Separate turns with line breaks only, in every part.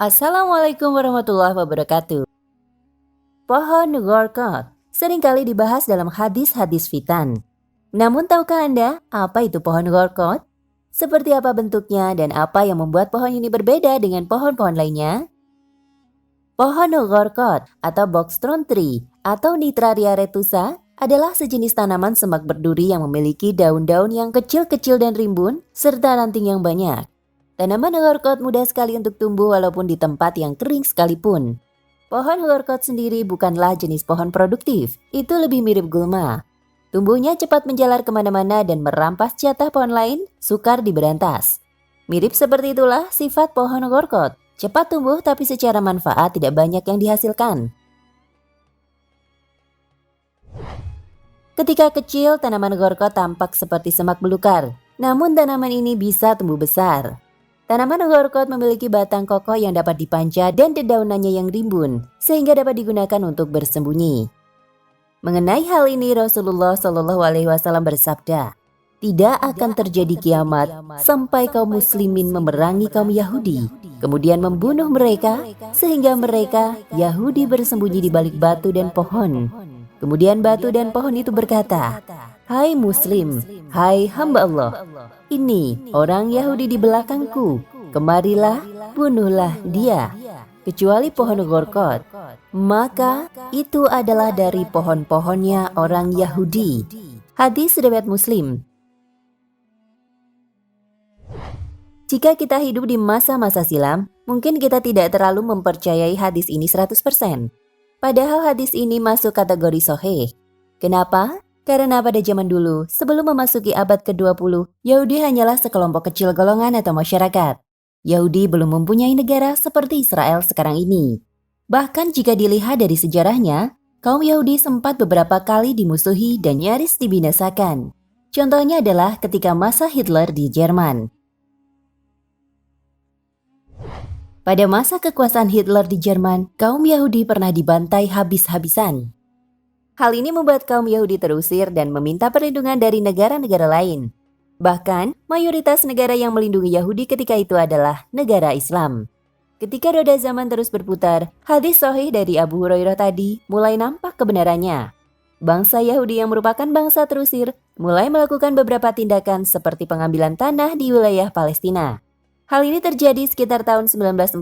Assalamualaikum warahmatullahi wabarakatuh. Pohon gorkot seringkali dibahas dalam hadis-hadis fitan. Namun tahukah Anda apa itu pohon gorkot? Seperti apa bentuknya dan apa yang membuat pohon ini berbeda dengan pohon-pohon lainnya? Pohon gorkot atau boxthorn tree atau Nitraria retusa adalah sejenis tanaman semak berduri yang memiliki daun-daun yang kecil-kecil dan rimbun serta ranting yang banyak. Tanaman gorkot mudah sekali untuk tumbuh walaupun di tempat yang kering sekalipun. Pohon gorkot sendiri bukanlah jenis pohon produktif, itu lebih mirip gulma. Tumbuhnya cepat menjalar kemana-mana dan merampas jatah pohon lain, sukar diberantas. Mirip seperti itulah sifat pohon gorkot, cepat tumbuh tapi secara manfaat tidak banyak yang dihasilkan. Ketika kecil, tanaman gorkot tampak seperti semak belukar, namun tanaman ini bisa tumbuh besar. Tanaman gorkot memiliki batang kokoh yang dapat dipanjat dan dedaunannya yang rimbun, sehingga dapat digunakan untuk bersembunyi. Mengenai hal ini, Rasulullah SAW bersabda, "Tidak akan terjadi kiamat sampai kaum muslimin memerangi kaum Yahudi, kemudian membunuh mereka, sehingga mereka, Yahudi, bersembunyi di balik batu dan pohon. Kemudian batu dan pohon itu berkata, 'Hai Muslim, hai hamba Allah, ini orang Yahudi di belakangku, kemarilah, bunuhlah dia,' kecuali pohon gorkot. Maka itu adalah dari pohon-pohonnya orang Yahudi." Hadis riwayat Muslim. Jika kita hidup di masa-masa silam, mungkin kita tidak terlalu mempercayai hadis ini 100%. Padahal hadis ini masuk kategori sahih. Kenapa? Karena pada zaman dulu, sebelum memasuki abad ke-20, Yahudi hanyalah sekelompok kecil golongan atau masyarakat. Yahudi belum mempunyai negara seperti Israel sekarang ini. Bahkan jika dilihat dari sejarahnya, kaum Yahudi sempat beberapa kali dimusuhi dan nyaris dibinasakan. Contohnya adalah ketika masa Hitler di Jerman. Pada masa kekuasaan Hitler di Jerman, kaum Yahudi pernah dibantai habis-habisan. Hal ini membuat kaum Yahudi terusir dan meminta perlindungan dari negara-negara lain. Bahkan, mayoritas negara yang melindungi Yahudi ketika itu adalah negara Islam. Ketika roda zaman terus berputar, hadis sahih dari Abu Hurairah tadi mulai nampak kebenarannya. Bangsa Yahudi yang merupakan bangsa terusir mulai melakukan beberapa tindakan seperti pengambilan tanah di wilayah Palestina. Hal ini terjadi sekitar tahun 1948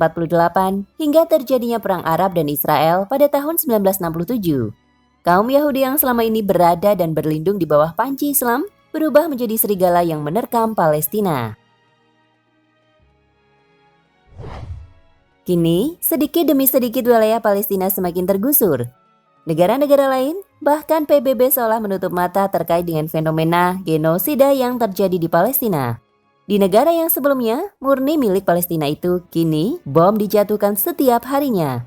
hingga terjadinya Perang Arab dan Israel pada tahun 1967. Kaum Yahudi yang selama ini berada dan berlindung di bawah panji Islam berubah menjadi serigala yang menerkam Palestina. Kini, sedikit demi sedikit wilayah Palestina semakin tergusur. Negara-negara lain, bahkan PBB seolah menutup mata terkait dengan fenomena genosida yang terjadi di Palestina. Di negara yang sebelumnya murni milik Palestina itu, kini bom dijatuhkan setiap harinya.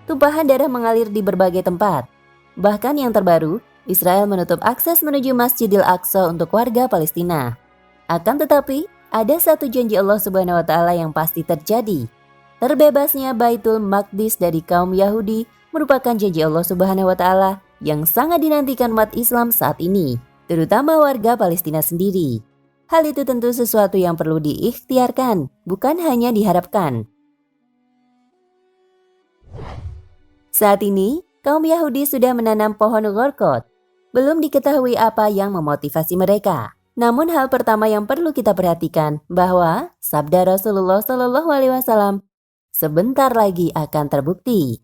Tumpahan darah mengalir di berbagai tempat. Bahkan yang terbaru, Israel menutup akses menuju Masjidil Aqsa untuk warga Palestina. Akan tetapi, ada satu janji Allah Subhanahu wa Ta'ala yang pasti terjadi. Terbebasnya Baitul Maqdis dari kaum Yahudi merupakan janji Allah Subhanahu wa Ta'ala yang sangat dinantikan umat Islam saat ini, terutama warga Palestina sendiri. Hal itu tentu sesuatu yang perlu diikhtiarkan, bukan hanya diharapkan. Saat ini, kaum Yahudi sudah menanam pohon gorkot. Belum diketahui apa yang memotivasi mereka. Namun hal pertama yang perlu kita perhatikan bahwa sabda Rasulullah SAW sebentar lagi akan terbukti.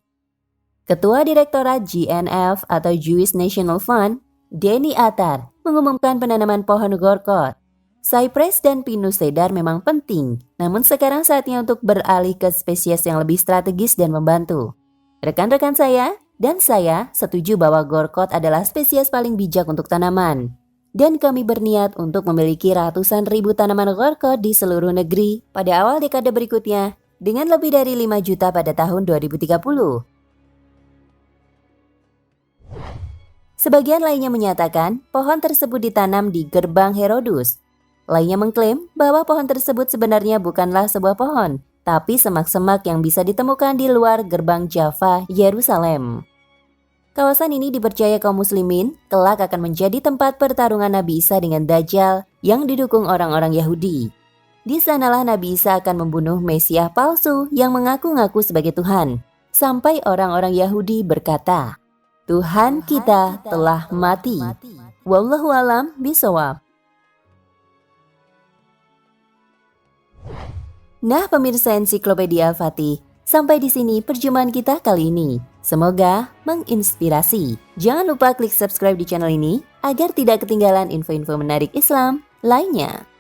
Ketua Direktorat GNF atau Jewish National Fund, Denny Attar, mengumumkan penanaman pohon gorkot. Cypress dan pinus cedar memang penting, namun sekarang saatnya untuk beralih ke spesies yang lebih strategis dan membantu. Rekan-rekan saya dan saya setuju bahwa gorkot adalah spesies paling bijak untuk tanaman. Dan kami berniat untuk memiliki ratusan ribu tanaman gorkot di seluruh negeri pada awal dekade berikutnya dengan lebih dari 5 juta pada tahun 2030. Sebagian lainnya menyatakan pohon tersebut ditanam di gerbang Herodus. Lainnya mengklaim bahwa pohon tersebut sebenarnya bukanlah sebuah pohon, tapi semak-semak yang bisa ditemukan di luar gerbang Jaffa, Yerusalem. Kawasan ini dipercaya kaum muslimin kelak akan menjadi tempat pertarungan Nabi Isa dengan Dajjal yang didukung orang-orang Yahudi. Di sanalah Nabi Isa akan membunuh Mesias palsu yang mengaku-ngaku sebagai Tuhan. Sampai orang-orang Yahudi berkata, Tuhan kita telah mati. Wallahu alam bishawab. Nah pemirsa Ensiklopedia Al-Fatih, sampai di sini perjumpaan kita kali ini. Semoga menginspirasi. Jangan lupa klik subscribe di channel ini agar tidak ketinggalan info-info menarik Islam lainnya.